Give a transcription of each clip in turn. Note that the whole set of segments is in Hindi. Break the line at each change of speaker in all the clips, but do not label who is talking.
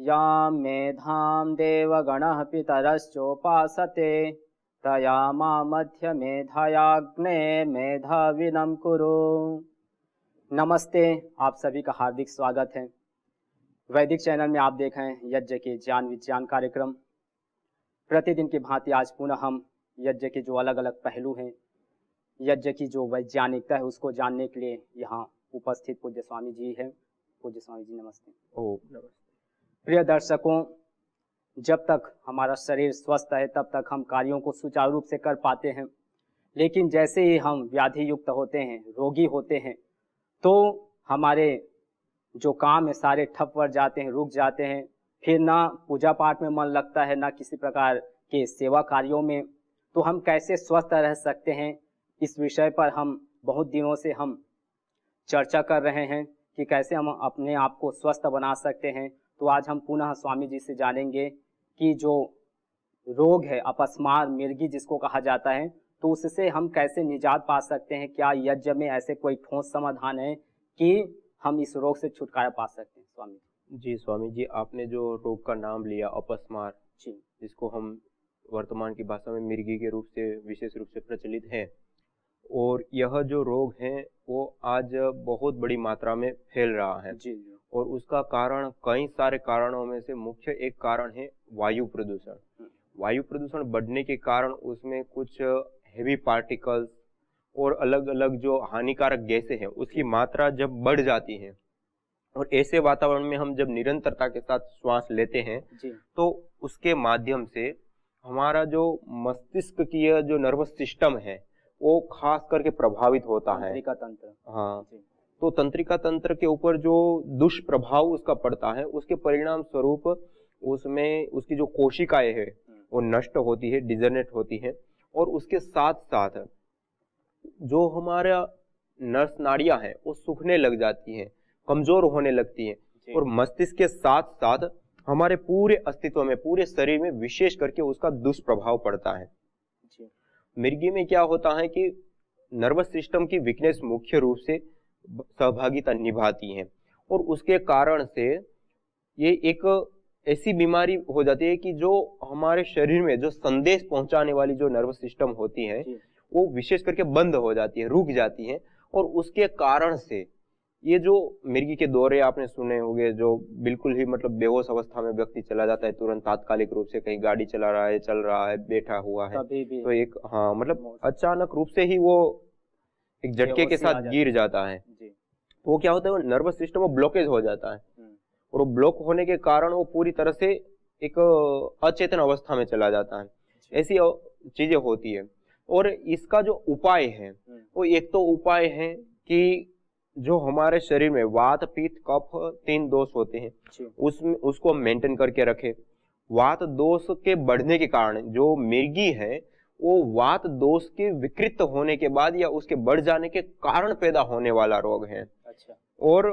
यां मेधां देवगणः पितरश्चोपासते तया मां मध्य मेधायाग्ने मेधाविनं कुरु। नमस्ते, आप सभी का हार्दिक स्वागत है। वैदिक चैनल में आप देख रहे हैं यज्ञ के ज्ञान विज्ञान कार्यक्रम। प्रतिदिन की भांति आज पुनः हम यज्ञ के जो अलग अलग पहलू हैं, यज्ञ की जो वैज्ञानिकता है उसको जानने के लिए यहाँ उपस्थित पूज्य स्वामी जी हैं। पूज्य स्वामी जी नमस्ते।
नमस्ते।
प्रिय दर्शकों, जब तक हमारा शरीर स्वस्थ है तब तक हम कार्यों को सुचारू रूप से कर पाते हैं, लेकिन जैसे ही हम व्याधि युक्त होते हैं, रोगी होते हैं, तो हमारे जो काम है सारे ठप पड़ जाते हैं, रुक जाते हैं। फिर ना पूजा पाठ में मन लगता है, ना किसी प्रकार के सेवा कार्यों में। तो हम कैसे स्वस्थ रह सकते हैं, इस विषय पर हम बहुत दिनों से हम चर्चा कर रहे हैं कि कैसे हम अपने आप को स्वस्थ बना सकते हैं। तो आज हम पुनः स्वामी जी से जानेंगे कि जो रोग है अपस्मार मिर्गी जिसको कहा जाता है, तो उससे हम कैसे निजात पा सकते हैं। क्या यज्ञ में ऐसे कोई ठोस समाधान है कि हम इस रोग से छुटकारा पा सकते हैं? स्वामी
जी स्वामी जी, आपने जो रोग का नाम लिया अपस्मार जी, जिसको हम वर्तमान की भाषा में मिर्गी के रूप से विशेष रूप से प्रचलित है, और यह जो रोग है वो आज बहुत बड़ी मात्रा में फैल रहा है जी। और उसका कारण कई सारे कारणों में से मुख्य एक कारण है वायु प्रदूषण। वायु प्रदूषण बढ़ने के कारण उसमें कुछ हेवी पार्टिकल्स और अलग अलग जो हानिकारक गैसें हैं उसकी मात्रा जब बढ़ जाती है, और ऐसे वातावरण में हम जब निरंतरता के साथ श्वास लेते हैं तो उसके माध्यम से हमारा जो मस्तिष्क की जो नर्वस सिस्टम है वो खास करके प्रभावित होता है।
तंत्रिका तंत्र,
हाँ, तो तंत्रिका तंत्र के ऊपर जो दुष्प्रभाव उसका पड़ता है, उसके परिणाम स्वरूप उसमें उसकी जो कोशिकाएं है वो नष्ट होती है, डिजनरेट होती है, और उसके साथ साथ जो हमारा नस नाड़ियां हैं वो सूखने लग जाती हैं, कमजोर होने लगती हैं, और मस्तिष्क के साथ साथ हमारे पूरे अस्तित्व में, पूरे शरीर में विशेष करके उसका दुष्प्रभाव पड़ता है। मिर्गी में क्या होता है कि नर्वस सिस्टम की वीकनेस मुख्य रूप से सहभागिता निभाती है, और उसके कारण से ये एक ऐसी बीमारी हो जाती है कि जो हमारे शरीर में जो संदेश पहुंचाने वाली जो नर्वस सिस्टम होती है वो विशेष करके बंद हो जाती है, रुक जाती है, और उसके कारण से ये जो मिर्गी के दौरे आपने सुने होंगे, जो बिल्कुल ही मतलब बेहोश अवस्था में व्यक्ति चला जाता है तुरंत, तात्कालिक रूप से कहीं गाड़ी चला रहा है, चल रहा है, बैठा हुआ है, तो एक हाँ मतलब अचानक रूप से ही वो एक झटके के साथ गिर जाता है। तो वो क्या होता है, वो नर्वस सिस्टम वो ब्लॉकेज हो जाता है, और वो ब्लॉक होने के कारण वो पूरी तरह से एक अचेतन अवस्था में चला जाता है। ऐसी चीजें होती है, और इसका जो उपाय है वो एक तो उपाय है कि जो हमारे शरीर में वात पित्त कफ 3 दोष होते हैं उसमें उसको मेंटेन करके रखे। वात दोष के बढ़ने के कारण जो मिर्गी है वो वात दोष के विकृत होने के बाद या उसके बढ़ जाने के कारण पैदा होने वाला रोग है।
अच्छा।
और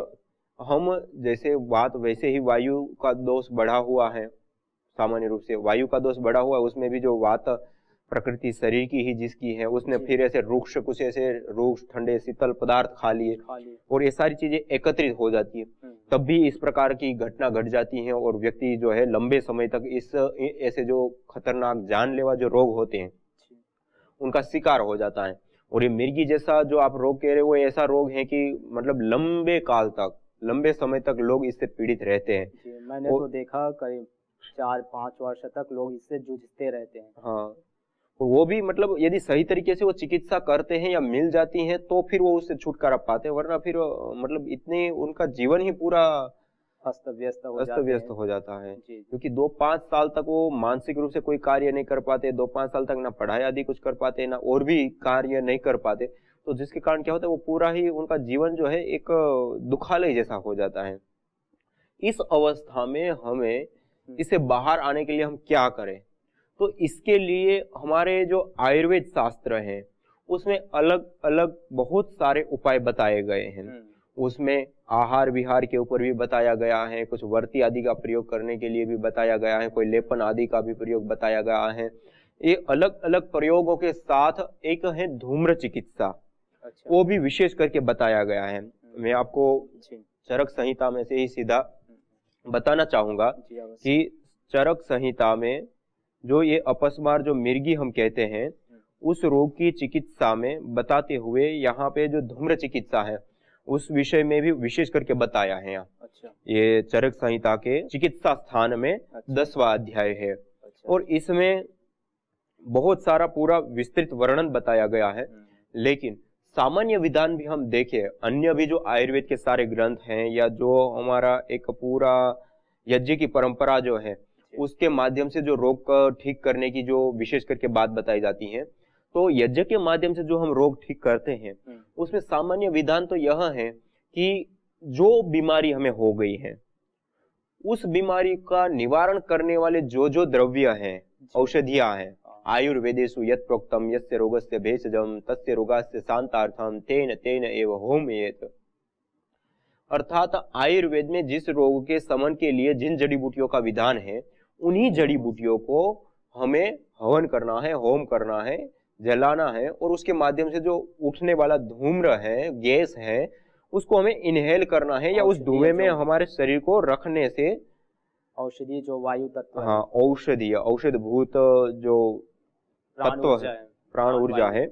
हम जैसे वात वैसे ही वायु का दोष बढ़ा हुआ है, सामान्य रूप से वायु का दोष बढ़ा हुआ है, उसमें भी जो वात प्रकृति शरीर की ही जिसकी है उसने फिर ऐसे रुक्ष कुछ ऐसे रुक्ष ठंडे शीतल पदार्थ खा लिए, और ये सारी चीजें एकत्रित हो जाती है, तब भी इस प्रकार की घटना घट जाती है, और व्यक्ति जो है लंबे समय तक इस ऐसे जो खतरनाक जानलेवा जो रोग होते हैं उनका शिकार हो जाता है। और ये मिर्गी जैसा जो आप रोग कह रहे हो वो ऐसा रोग है कि मतलब लंबे काल तक, लंबे समय तक लोग इससे पीड़ित रहते हैं।
मैंने तो देखा करीब 4-5 वर्ष तक लोग इससे जूझते रहते हैं।
हाँ, वो भी मतलब यदि सही तरीके से वो चिकित्सा करते हैं या मिल जाती है तो फिर वो उससे छुटकारा पाते हैं, वरना फिर मतलब इतने उनका जीवन ही पूरा
अस्त व्यस्त
हो जाता है, क्योंकि 2-5 साल तक वो मानसिक रूप से कोई कार्य नहीं कर पाते, 2-5 साल तक ना पढ़ाई आदि कुछ कर पाते, ना और भी कार्य नहीं कर पाते, तो जिसके कारण क्या होता है वो पूरा ही उनका जीवन जो है एक दुखालय जैसा हो जाता है। इस अवस्था में हमें इससे बाहर आने के लिए हम क्या करें? तो इसके लिए हमारे जो आयुर्वेद शास्त्र हैं उसमें अलग अलग बहुत सारे उपाय बताए गए हैं। उसमें आहार विहार के ऊपर भी बताया गया है, कुछ वर्ती आदि का प्रयोग करने के लिए भी बताया गया है, कोई लेपन आदि का भी प्रयोग बताया गया है। ये अलग अलग प्रयोगों के साथ एक है धूम्र चिकित्सा, वो भी विशेष करके बताया गया है। मैं आपको चरक संहिता में से ही सीधा बताना चाहूंगा
जी अवश्य।
कि चरक संहिता में जो ये अपस्मार जो मिर्गी हम कहते हैं, उस रोग की चिकित्सा में बताते हुए यहाँ पे जो धूम्र चिकित्सा है उस विषय में भी विशेष करके बताया है यहाँ।
अच्छा
ये चरक संहिता के चिकित्सा स्थान में
अच्छा
10वां अध्याय है
अच्छा।
और इसमें बहुत सारा पूरा विस्तृत वर्णन बताया गया है। लेकिन सामान्य विधान भी हम देखें, अन्य भी जो आयुर्वेद के सारे ग्रंथ हैं या जो हमारा एक पूरा यज्ञ की परंपरा जो है उसके माध्यम से जो रोग को ठीक करने की जो विशेष करके बात बताई जाती है, तो यज्ञ के माध्यम से जो हम रोग ठीक करते हैं उसमें सामान्य विधान तो यह है कि जो बीमारी हमें हो गई है उस बीमारी का निवारण करने वाले जो जो द्रव्य हैं, औषधियां हैं, आयुर्वेदेषु यत् प्रोक्तम यस्य रोगस्य भेषजम तस्य रोगस्य शांतार्थम तेन तेन एव होमयेत। अर्थात आयुर्वेद में जिस रोग के शमन के लिए जिन जड़ी बूटियों का विधान है उन्हीं जड़ी बूटियों को हमें हवन करना है, होम करना है, जलाना है और उसके माध्यम से जो उठने वाला धूम्र है, गैस है, उसको हमें इनहेल करना है या उस धुएं में हमारे शरीर को रखने से
औषधि जो वायु तत्व है,
हाँ औषधीय औषधभूत जो
प्राण
तत्व
ऊर्जा
है,
है,
प्राण ऊर्जा
वायु।
है,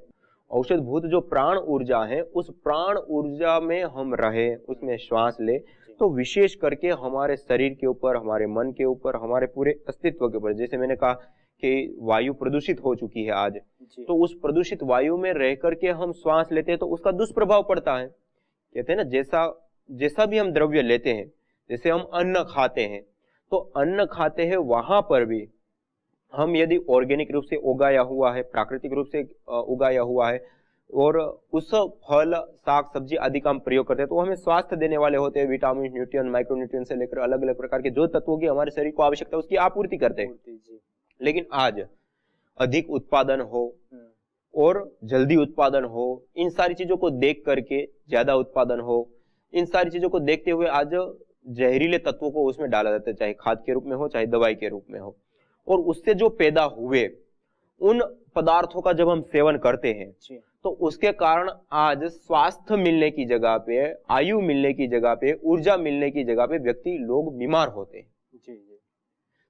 औषधभूत जो प्राण ऊर्जा है उस प्राण ऊर्जा में हम रहे, उसमें श्वास ले, तो विशेष करके हमारे शरीर के ऊपर, हमारे मन के ऊपर, हमारे पूरे अस्तित्व के ऊपर, जैसे मैंने कहा कि वायु प्रदूषित हो चुकी है आज, तो उस प्रदूषित वायु में रह करके हम श्वास लेते हैं तो उसका दुष्प्रभाव पड़ता है। कहते हैं ना, जैसा भी हम द्रव्य लेते हैं, जैसे हम अन्न खाते हैं तो अन्न खाते हैं वहां पर भी हम यदि ऑर्गेनिक रूप से उगाया हुआ है, प्राकृतिक रूप से उगाया हुआ है और उस फल, साग, सब्जी आदि का हम प्रयोग करते हैं तो हमें स्वास्थ्य देने वाले होते हैं। विटामिन, न्यूट्रिएंट, माइक्रोन्यूट्रिएंट से लेकर अलग अलग प्रकार के जो तत्वों की हमारे शरीर को आवश्यकता है उसकी आपूर्ति करते हैं। लेकिन आज अधिक उत्पादन हो और जल्दी उत्पादन हो, इन सारी चीजों को देख करके, ज्यादा उत्पादन हो, इन सारी चीजों को देखते हुए आज जहरीले तत्वों को उसमें डाला जाता है, चाहे खाद के रूप में हो चाहे दवाई के रूप में हो, और उससे जो पैदा हुए उन पदार्थों का जब हम सेवन करते हैं तो उसके कारण आज स्वास्थ्य मिलने की जगह पे, आयु मिलने की जगह पे, ऊर्जा मिलने की जगह पे व्यक्ति लोग बीमार होते हैं।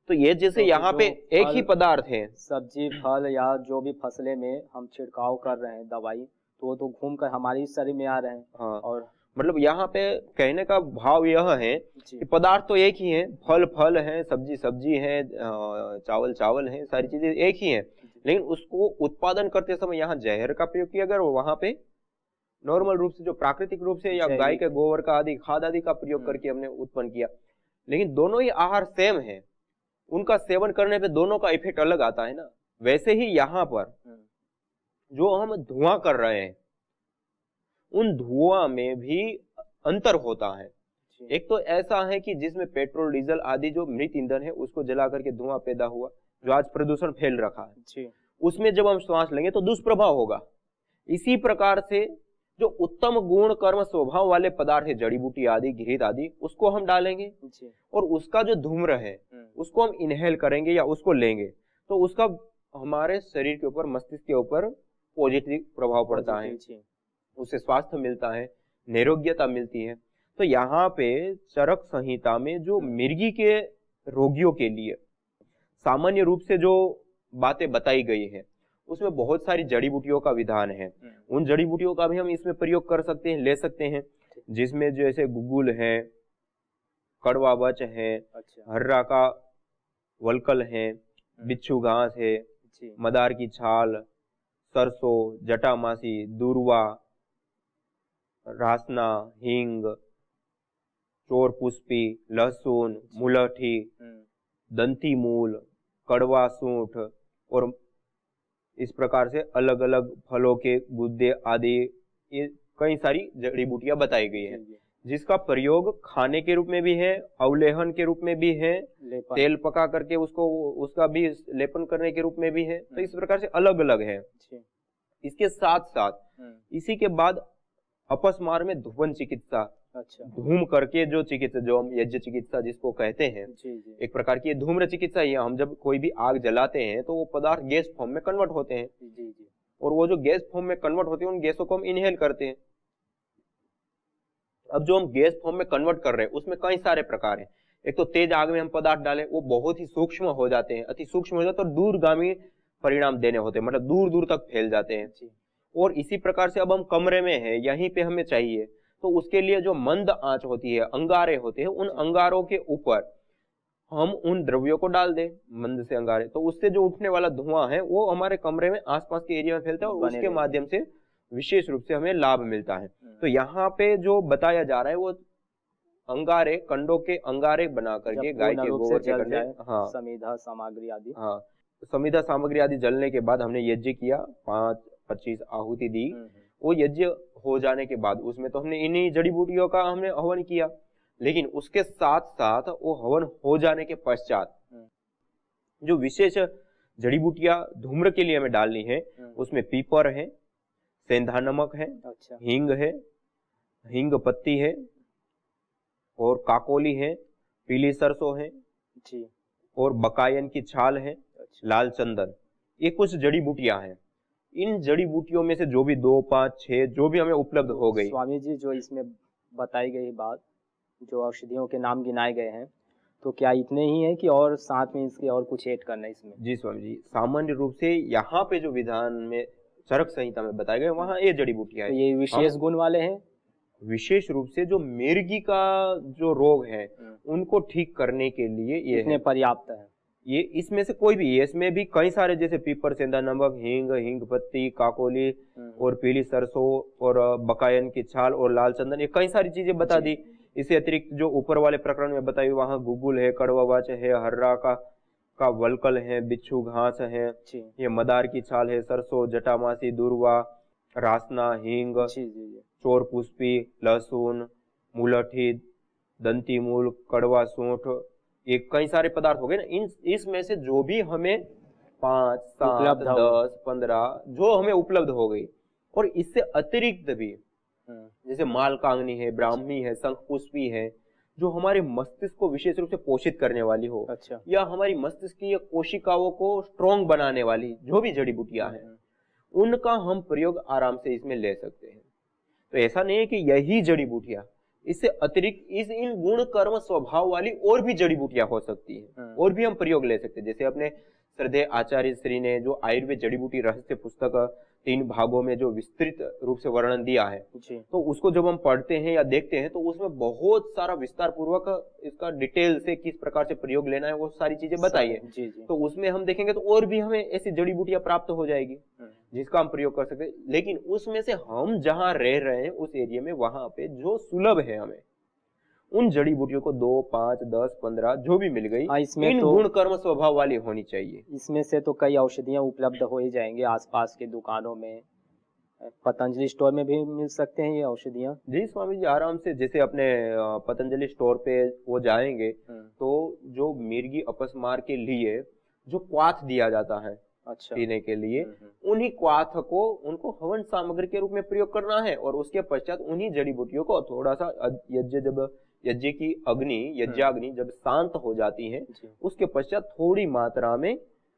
तो ये जैसे
तो
यहाँ पे एक ही पदार्थ है,
सब्जी, फल या जो भी फसलें में हम छिड़काव कर रहे हैं दवाई, तो वो तो घूम कर हमारे शरीर में आ रहे हैं।
हाँ,
और
मतलब यहाँ पे कहने का भाव यह है कि पदार्थ तो एक ही है, फल फल है, सब्जी सब्जी है, चावल चावल है, सारी चीजें एक ही है, लेकिन उसको उत्पादन करते समय यहाँ जहर का प्रयोग किया गया, वहां पे नॉर्मल रूप से जो प्राकृतिक रूप से या गाय के गोबर का आदि खाद आदि का प्रयोग करके हमने उत्पन्न किया। लेकिन दोनों ही आहार सेम है, उनका सेवन करने पे दोनों का इफेक्ट अलग आता है ना। वैसे ही यहाँ पर जो हम धुआं कर रहे हैं उन धुआं में भी अंतर होता है। एक तो ऐसा है कि जिसमें पेट्रोल, डीजल आदि जो मृत ईंधन है उसको जला करके धुआं पैदा हुआ, जो आज प्रदूषण फैल रखा है, उसमें जब हम श्वास लेंगे तो दुष्प्रभाव होगा। इसी प्रकार से जो उत्तम गुण कर्म स्वभाव वाले पदार्थ है, जड़ी बूटी आदि, घृत आदि, उसको हम डालेंगे और उसका जो धूम्र है उसको हम इनहेल करेंगे या उसको लेंगे तो उसका हमारे शरीर के ऊपर, मस्तिष्क के ऊपर पॉजिटिव प्रभाव पड़ता है, उससे स्वास्थ्य मिलता है, निरोग्यता मिलती है। तो यहाँ पे चरक संहिता में जो मिर्गी के रोगियों के लिए सामान्य रूप से जो बातें बताई गई है उसमें बहुत सारी जड़ी बूटियों का विधान है। उन जड़ी बूटियों का भी हम इसमें प्रयोग कर सकते हैं, ले सकते हैं, जिसमें जैसे गुगुल है, कड़वा बच है, हर्रा का वलकल है, बिच्छू घास है, मदार की छाल, सरसों, जटामासी, दूर्वा, रासना, हींग, चोर पुष्पी, लहसुन, मुलठी, दंती मूल, कड़वा सूंठ और इस प्रकार से अलग अलग फलों के गुद्दे आदि, ये कई सारी जड़ी बूटियां बताई गई है, जिसका प्रयोग खाने के रूप में भी है, अवलेहन के रूप में भी है, तेल पका करके उसका भी लेपन करने के रूप में भी है। तो इस प्रकार से अलग अलग है। इसके साथ साथ इसी के बाद अपस्मार में धूपन चिकित्सा, धूम करके जो चिकित्सा, जो हम यज्ञ चिकित्सा जिसको कहते हैं, एक प्रकार की धूम्र चिकित्सा ही है। हम जब कोई भी आग जलाते हैं तो वो पदार्थ गैस फॉर्म में कन्वर्ट होते हैं और वो जो गैस फॉर्म में कन्वर्ट होते हैं उन गैसों को हम इनहेल करते हैं। अब जो हम गैस फॉर्म में कन्वर्ट कर रहे हैं उसमें कई सारे प्रकार हैं। एक तो तेज आग में हम पदार्थ डालें, वो बहुत ही सूक्ष्म हो जाते हैं, अति सूक्ष्म हो जाते हैं और दूरगामी परिणाम देने होते हैं, मतलब दूर दूर तक फैल जाते हैं। और इसी प्रकार से अब हम कमरे में हैं, यहीं पे हमें चाहिए, तो उसके लिए जो मंद आंच होती है, अंगारे होते हैं, उन अंगारों के ऊपर हम उन द्रव्यों को डाल दें, मंद से अंगारे, तो उससे जो उठने वाला धुआं है वो हमारे कमरे में आसपास के एरिया में फैलता है और उसके माध्यम से विशेष रूप से हमें लाभ मिलता है। तो यहाँ पे जो बताया जा रहा है वो अंगारे, कंडों के अंगारे बना करके गाय के गोबर के कंडे, हाँ,
समिधा सामग्री आदि,
हाँ, समिधा सामग्री आदि जलने के बाद हमने यज्ञ किया, 5-25 आहुति दी। वो यज्ञ हो जाने के बाद उसमें तो हमने इन्हीं जड़ी बूटियों का हमने हवन किया, लेकिन उसके साथ साथ वो हवन हो जाने के पश्चात जो विशेष जड़ी बूटियां धूम्र के लिए हमें डालनी है, उसमें पीपर है, सेंधा नमक है,
अच्छा,
हींग है, हींग पत्ती है, और काकोली है, पीली सरसों है
जी,
और बकायन की छाल है,
अच्छा,
लाल चंदन, ये कुछ जड़ी बूटियां हैं। इन जड़ी बूटियों में से जो भी 2, 5, 6 जो भी हमें उपलब्ध हो गई,
स्वामी जी जो इसमें बताई गई बात, जो औषधियों के नाम गिनाए गए हैं, तो क्या इतने ही है कि और साथ में इसके और कुछ ऐड करना है इसमें?
जी स्वामी जी, सामान्य रूप से यहाँ पे जो विधान में चरक संहिता में बताए गए वहाँ ये जड़ी बूटियां
तो
हैं।
ये विशेष गुण वाले हैं?
विशेष रूप से जो मिर्गी का जो रोग है उनको ठीक करने के लिए ये
इतने पर्याप्त है।
ये इसमें से कोई भी, इसमें भी कई सारे जैसे पीपर, सेंधा नमक, हींग, हींग पत्ती, काकोली और पीली सरसों और बकायन की छाल और लाल चंदन, ये कई सारी चीजें बता दी। इससे अतिरिक्त जो ऊपर वाले प्रकरण में बताई, वहाँ गुगुल है, कड़वावाच है, हर्रा का वलकल है, बिच्छू घास है, ये मदार की छाल है, सरसों, जटामासी, दूर्वा, रासना, हींग, चोर पुष्पी, लहसुन, मुलठी, दंती मूल, कड़वा सूंठ, ये कई सारे पदार्थ हो गए ना। इसमें से जो भी हमें 5, 7, 10, 15 जो हमें उपलब्ध हो गई, और इससे अतिरिक्त भी जैसे मालकांगनी है, ब्राह्मी है, शंख पुष्पी है, जो हमारे मस्तिष्क को विशेष रूप से पोषित करने वाली हो,
अच्छा,
या हमारी मस्तिष्क की कोशिकाओं को स्ट्रॉन्ग बनाने वाली जो भी जड़ी बूटियां हैं, उनका हम प्रयोग आराम से इसमें ले सकते हैं। तो ऐसा नहीं है कि यही जड़ी बूटियां, इससे अतिरिक्त इन गुण कर्म स्वभाव वाली और भी जड़ी बूटियां हो सकती है, और भी हम प्रयोग ले सकते हैं। जैसे अपने श्रद्धेय आचार्य श्री ने जो आयुर्वेद जड़ी बूटी रहस्य पुस्तक 3 भागों में जो विस्तृत रूप से वर्णन दिया है, तो उसको जब हम पढ़ते हैं या देखते हैं तो उसमें बहुत सारा विस्तार पूर्वक इसका डिटेल से किस प्रकार से प्रयोग लेना है वो सारी चीजें बताई है। तो उसमें हम देखेंगे तो और भी हमें ऐसी जड़ी बूटियां प्राप्त हो जाएगी जिसका हम प्रयोग कर सकते हैं। लेकिन उसमें से हम जहां रह रहे हैं उस एरिया में, वहां पे जो सुलभ है हमें उन जड़ी बूटियों को 2, 5, 10, 15 जो भी मिल गई, इन गुण कर्म स्वभाव वाली होनी चाहिए।
इसमें से तो कई औषधियां उपलब्ध हो ही जाएंगे आसपास के दुकानों में, पतंजलि स्टोर में भी मिल सकते हैं ये औषधियां?
जी स्वामी जी, आराम से। जैसे अपने पतंजलि स्टोर पे वो जाएंगे तो जो मिर्गी अपस्मार के लिए जो क्वाथ दिया जाता है, अच्छा, पीने के लिए, उन्हीं क्वाथ को उनको हवन सामग्री के रूप में प्रयोग करना है, और उसके पश्चात उन्हीं जड़ी बूटियों को थोड़ा सा यज्ञ की अग्नि, यज्ञाग्नि जब शांत हो जाती है, उसके पश्चात थोड़ी मात्रा में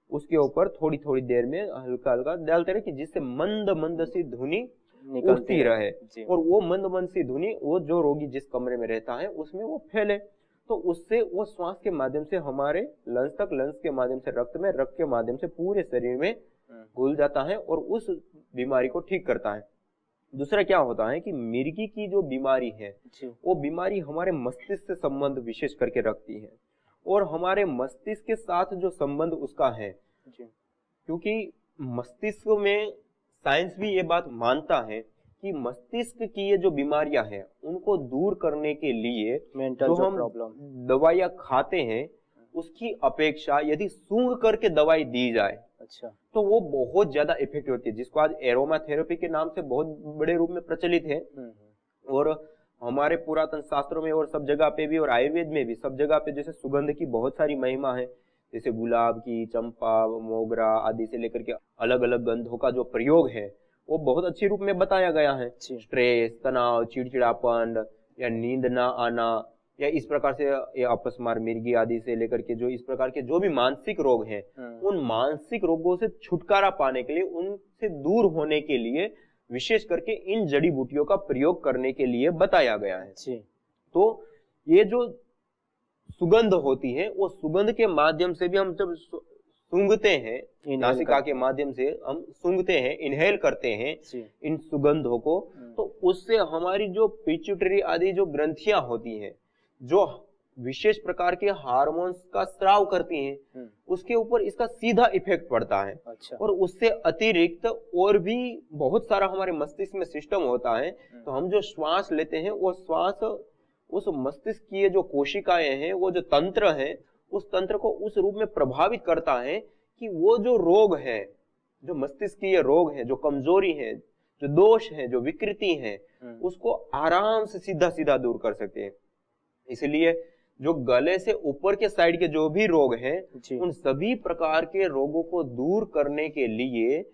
उसके ऊपर थोड़ी थोड़ी देर में हल्का हल्का डालते रहे, कि जिससे मंद मंद सी धुनी उठती रहे, और वो मंद मंद सी धुनी वो जो रोगी जिस कमरे में रहता है उसमें वो फैले, तो उससे वो श्वास के माध्यम से हमारे लंग्स तक, लंग्स के माध्यम से रक्त में, रक्त के माध्यम से पूरे शरीर में घुल जाता है और उस बीमारी को ठीक करता है। दूसरा क्या होता है कि मिर्गी की जो बीमारी है वो बीमारी हमारे मस्तिष्क से संबंध विशेष करके रखती है, और हमारे मस्तिष्क के साथ जो संबंध उसका है, क्योंकि मस्तिष्क में साइंस भी ये बात मानता है कि मस्तिष्क की ये जो बीमारियां हैं उनको दूर करने के लिए जो हम दवाइयां खाते हैं उसकी अपेक्षा यदि सूंघ करके दवाई दी जाए, अच्छा, तो वो बहुत ज्यादा इफेक्टिव होती है, जिसको आज एरोमा थेरेपी के नाम से बहुत बड़े रूप में प्रचलित है। और हमारे पुरातन शास्त्रों में और सब जगह पे भी, और आयुर्वेद में भी सब जगह पे, जैसे सुगंध की बहुत सारी महिमा है, जैसे गुलाब की, चंपा, मोगरा आदि से लेकर के अलग अलग गंधों का जो प्रयोग है वो बहुत अच्छे रूप में बताया गया है। स्ट्रेस, तनाव, चिड़चिड़ापन या नींद ना आना, या इस प्रकार से ये अपस्मार, मिर्गी आदि से लेकर के जो इस प्रकार के जो भी मानसिक रोग हैं, उन मानसिक रोगों से छुटकारा पाने के लिए, उनसे दूर होने के लिए विशेष करके इन जड़ी बूटियों का प्रयोग करने के लिए बताया गया है। तो ये जो सुगंध होती है, वो सुगंध के माध्यम से भी हम जब सूंघते हैं, नासिका के माध्यम से हम सूंघते हैं, इनहेल करते हैं इन सुगंधों को, तो उससे हमारी जो पिट्यूटरी आदि जो ग्रंथियां होती हैं, जो विशेष प्रकार के हार्मोन्स का स्राव करती हैं, उसके ऊपर इसका सीधा इफेक्ट पड़ता है।
अच्छा।
और उससे अतिरिक्त और भी बहुत सारा हमारे मस्तिष्क में सिस्टम होता है। तो हम जो श्वास लेते हैं, वो श्वास उस मस्तिष्क की जो कोशिकाएं हैं, वो जो तंत्र है, उस तंत्र को उस रूप में प्रभावित करता है कि वो जो रोग है, जो मस्तिष्कीय रोग है, जो कमजोरी है, जो दोष है, जो विकृति है, उसको आराम से सीधा सीधा दूर कर सकते हैं। इसलिए जो गले से ऊपर के साइड के जो भी रोग हैं, उन सभी प्रकार के रोगों को दूर करने के लिए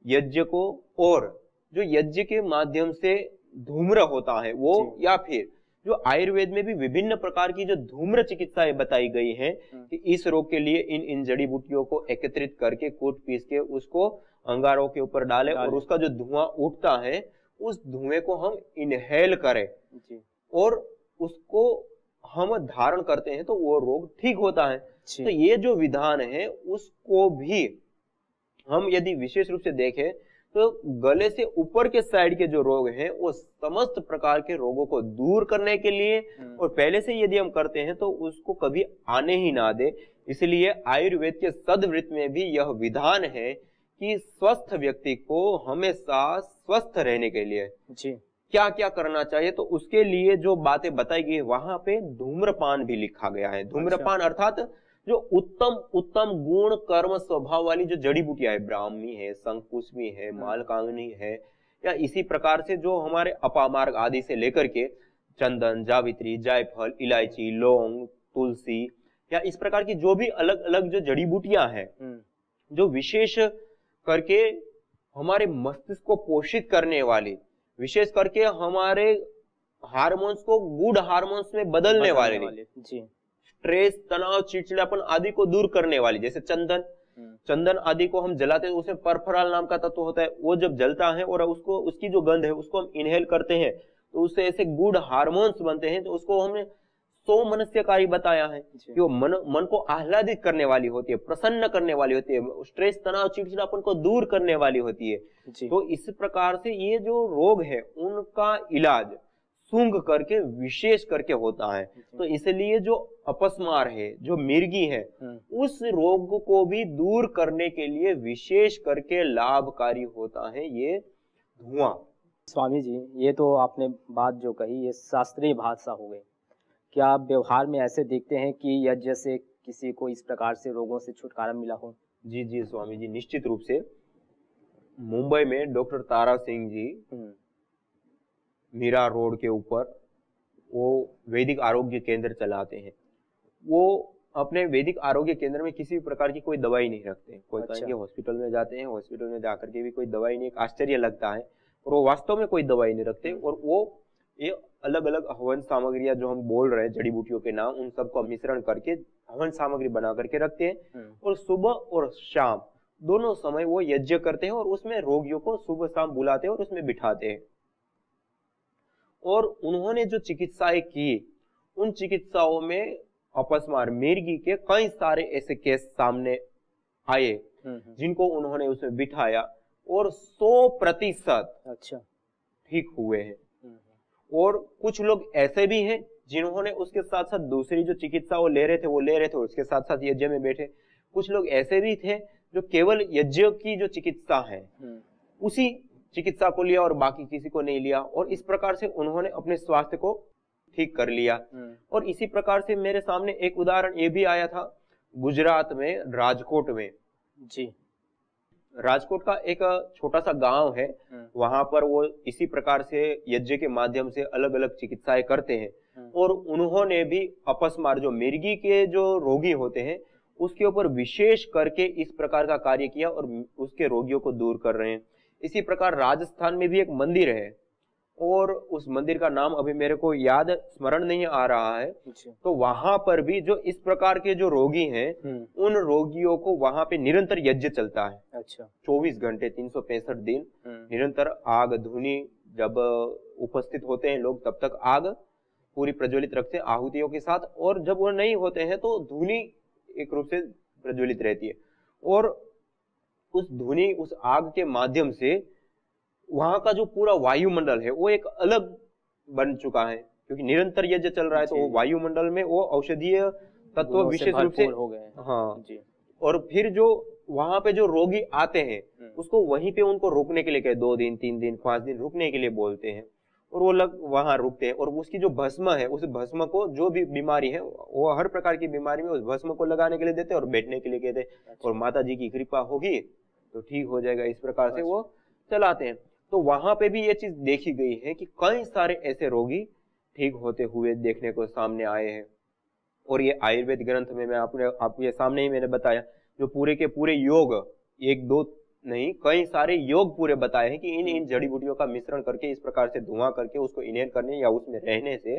यज्ञ को, और जो यज्ञ के माध्यम से धूम्र होता है वो, या फिर जो आयुर्वेद में भी विभिन्न प्रकार की जो धूम्र चिकित्साएं बताई गई हैं कि इस रोग के लिए इन जड़ी बूटियों को एकत्रित करके कूट पीस के उसको अंगारों के ऊपर डालें और उसका जो धुआं उठता है, उस धुएं को हम इनहेल करें और उसको हम धारण करते हैं, तो वो रोग ठीक होता है। तो ये जो विधान है, उसको भी हम यदि विशेष रूप से देखें तो गले से ऊपर के साइड के जो रोग हैं, वो समस्त प्रकार के रोगों को दूर करने के लिए, और पहले से यदि हम करते हैं तो उसको कभी आने ही ना दे। इसलिए आयुर्वेद के सदवृत्त में भी यह विधान है कि स्वस्थ व्यक्ति को हमेशा स्वस्थ रहने के लिए क्या क्या करना चाहिए, तो उसके लिए जो बातें बताई गई, वहां पे धूम्रपान भी लिखा गया है। धूम्रपान अर्थात जो उत्तम उत्तम गुण कर्म स्वभाव वाली जो जड़ी बूटियां है, ब्राह्मी है, शंखपुष्पी है, मालकांगनी है, या इसी प्रकार से जो हमारे अपामार्ग आदि से लेकर के चंदन, जावित्री, जायफल, इलायची, लौंग, तुलसी, या इस प्रकार की जो भी अलग अलग जो जड़ी बूटियां हैं, जो विशेष करके हमारे मस्तिष्क को पोषित करने वाली, विशेष करके हमारे हार्मोन्स को गुड हार्मोन्स में बदलने वाले स्ट्रेस, तनाव, चिड़चिड़ापन आदि को दूर करने वाली, जैसे चंदन आदि को हम जलाते हैं, उसमें परफराल नाम का तत्व होता है। वो जब जलता है और उसको, उसकी जो गंध है, उसको हम इनहेल करते हैं, तो उससे ऐसे गुड हार्मोन्स बनते हैं। तो उसको हमने सोमनस्यकारी बताया है कि वो मन को आह्लादित करने वाली होती है, प्रसन्न करने वाली होती है, स्ट्रेस, तनाव, चिड़चिड़ापन को दूर करने वाली होती है। तो इस प्रकार से ये जो रोग है, उनका इलाज सूंघ करके विशेष करके होता है। तो इसलिए जो अपस्मार है, जो मिर्गी है, उस रोग को भी दूर करने के लिए विशेष करके लाभकारी होता है ये धुआं।
स्वामी जी, ये तो आपने बात जो कही, ये शास्त्रीय भाषा हो गई। क्या आप व्यवहार में ऐसे देखते हैं कि यज्ञ से किसी को इस प्रकार से रोगों से छुटकारा मिला हो?
जी जी स्वामी जी, निश्चित रूप से। मुंबई में डॉक्टर तारा सिंह जी मीरा रोड के ऊपर वो वैदिक आरोग्य केंद्र चलाते हैं। वो अपने वैदिक आरोग्य केंद्र में किसी भी प्रकार की कोई दवाई नहीं रखते। कोई कहेंगे हॉस्पिटल में जाते हैं, हॉस्पिटल में जाकर के भी कोई दवाई नहीं, एक आश्चर्य लगता है। और वो वास्तव में कोई दवाई नहीं रखते, और वो ये अलग अलग हवन सामग्रियां जो हम बोल रहे हैं, जड़ी बूटियों के नाम, उन सबको मिश्रण करके हवन सामग्री बना करके रखते हैं, और सुबह और शाम दोनों समय वो यज्ञ करते हैं, और उसमें रोगियों को सुबह शाम बुलाते हैं और उसमें बिठाते हैं। और उन्होंने जो चिकित्साएं की, उन चिकित्साओं में अपस्मार, मिर्गी के कई सारे ऐसे केस सामने आए जिनको उन्होंने उसमें बिठाया, और 100% ठीक हुए हैं। और कुछ लोग ऐसे भी हैं जिन्होंने उसके साथ साथ दूसरी जो चिकित्सा वो ले रहे थे, उसके साथ साथ यज्ञ में बैठे। कुछ लोग ऐसे भी थे जो केवल यज्ञ की जो चिकित्सा है उसी चिकित्सा को लिया और बाकी किसी को नहीं लिया, और इस प्रकार से उन्होंने अपने स्वास्थ्य को ठीक कर लिया। और इसी प्रकार से मेरे सामने एक उदाहरण ये भी आया था, गुजरात में राजकोट में जी, राजकोट का एक छोटा सा गांव है, वहां पर वो इसी प्रकार से यज्ञ के माध्यम से अलग अलग चिकित्साएं करते हैं। और उन्होंने भी अपस्मार, जो मिर्गी के जो रोगी होते हैं, उसके ऊपर विशेष करके इस प्रकार का कार्य किया और उसके रोगियों को दूर कर रहे हैं। इसी प्रकार राजस्थान में भी एक मंदिर है, और उस मंदिर का नाम अभी मेरे को याद स्मरण नहीं आ रहा है। तो वहां पर भी जो इस प्रकार के जो रोगी हैं, उन रोगियों को वहां पे निरंतर यज्ञ चलता है। 24 घंटे 365 दिन निरंतर आग धुनी जब उपस्थित होते हैं लोग, तब तक आग पूरी प्रज्वलित रखते हैं आहुतियों के साथ, और जब वो नहीं होते हैं तो धुनी एक रूप से प्रज्वलित रहती है, और उस धुनी उस आग के माध्यम से वहां का जो पूरा वायुमंडल है वो एक अलग बन चुका है, क्योंकि निरंतर यज्ञ चल रहा है, तो वो वायुमंडल में वो औषधीय तत्व विशेष रूप से
हो गए।
हाँ
जी।
और फिर जो वहां पे जो रोगी आते हैं उसको वहीं पे उनको रुकने के लिए कहे, 2 दिन 3 दिन 5 दिन रुकने के लिए बोलते हैं, और वो लोग वहां रुकते हैं, और उसकी जो भस्म है उस भस्म को जो भी बीमारी है वो हर प्रकार की बीमारी में उस भस्म को लगाने के लिए देते हैं और बैठने के लिए कहते हैं, और माता जी की कृपा होगी तो ठीक हो जाएगा, इस प्रकार से वो चलाते हैं। तो वहां पे भी ये चीज देखी गई है कि कई सारे ऐसे रोगी ठीक होते हुए देखने को सामने आए हैं, और ये आयुर्वेद ग्रंथ में मैं आपको ये सामने ही मैंने बताया, जो पूरे के पूरे योग, 1-2 नहीं कई सारे योग पूरे बताए हैं कि इन जड़ी बूटियों का मिश्रण करके इस प्रकार से धुआं करके उसको इनहेल करने या उसमें रहने से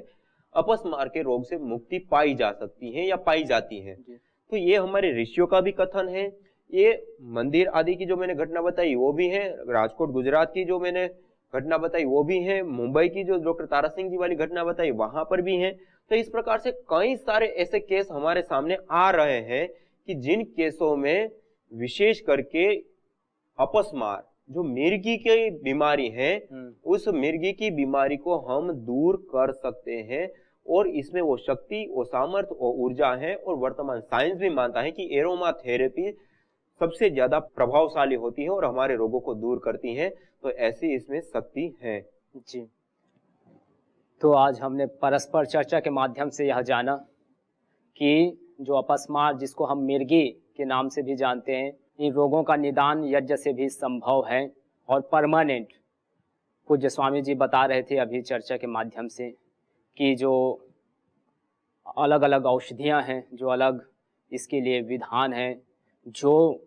अपस्मार के रोग से मुक्ति पाई जा सकती है या पाई जाती है। तो ये हमारे ऋषियों का भी कथन है, ये मंदिर आदि की जो मैंने घटना बताई वो भी है, राजकोट गुजरात की जो मैंने घटना बताई वो भी है, मुंबई की जो डॉक्टर तारा सिंह जी वाली घटना बताई वहां पर भी है। तो इस प्रकार से कई सारे ऐसे केस हमारे सामने आ रहे हैं कि जिन केसों में विशेष करके अपस्मार जो मिर्गी की बीमारी है उस मिर्गी की बीमारी को हम दूर कर सकते हैं, और इसमें वो शक्ति वो सामर्थ्य वो ऊर्जा है, और वर्तमान साइंस भी मानता है कि एरोमा थेरेपी सबसे ज्यादा प्रभावशाली होती है और हमारे रोगों को दूर करती है, तो ऐसी इसमें शक्ति है।
जी। तो आज हमने परस्पर चर्चा के माध्यम से यह जाना कि जो अपस्मार जिसको हम मिर्गी के नाम से भी जानते हैं, इन रोगों का निदान यज्ञ से भी संभव है और परमानेंट। पूज्य स्वामी जी बता रहे थे अभी चर्चा के माध्यम से कि जो अलग अलग औषधियां हैं, जो अलग इसके लिए विधान हैं, जो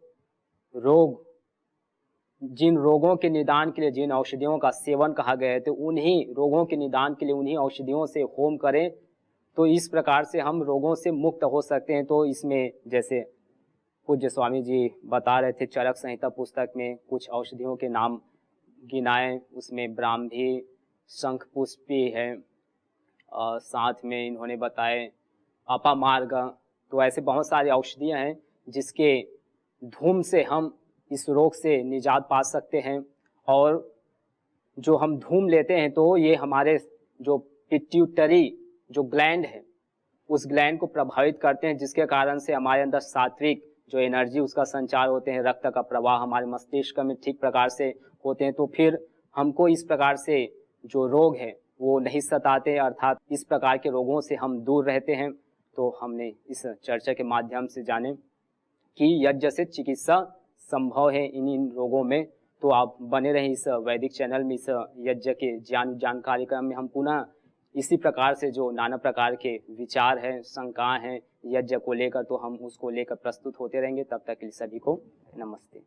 रोग जिन रोगों के निदान के लिए जिन औषधियों का सेवन कहा गया है, तो उन्हीं रोगों के निदान के लिए उन्हीं औषधियों से होम करें, तो इस प्रकार से हम रोगों से मुक्त हो सकते हैं। तो इसमें जैसे पूज्य स्वामी जी बता रहे थे चरक संहिता पुस्तक में कुछ औषधियों के नाम गिनाए, उसमें ब्राह्मी शंखपुष्पी है, और साथ में इन्होंने बताए अपामार्ग। तो ऐसे बहुत सारी औषधियाँ हैं जिसके धूम से हम इस रोग से निजात पा सकते हैं। और जो हम धूम लेते हैं तो ये हमारे जो पिट्यूटरी जो ग्लैंड है उस ग्लैंड को प्रभावित करते हैं, जिसके कारण से हमारे अंदर सात्विक जो एनर्जी उसका संचार होते हैं, रक्त का प्रवाह हमारे मस्तिष्क में ठीक प्रकार से होते हैं, तो फिर हमको इस प्रकार से जो रोग है वो नहीं सताते, अर्थात इस प्रकार के रोगों से हम दूर रहते हैं। तो हमने इस चर्चा के माध्यम से जाने कि यज्ञ से चिकित्सा संभव है इन रोगों में। तो आप बने रहें इस वैदिक चैनल में, इस यज्ञ के ज्ञान कार्यक्रम में हम पुनः इसी प्रकार से जो नाना प्रकार के विचार हैं, शंकाएं हैं यज्ञ को लेकर, तो हम उसको लेकर प्रस्तुत होते रहेंगे। तब तक के लिए सभी को नमस्ते।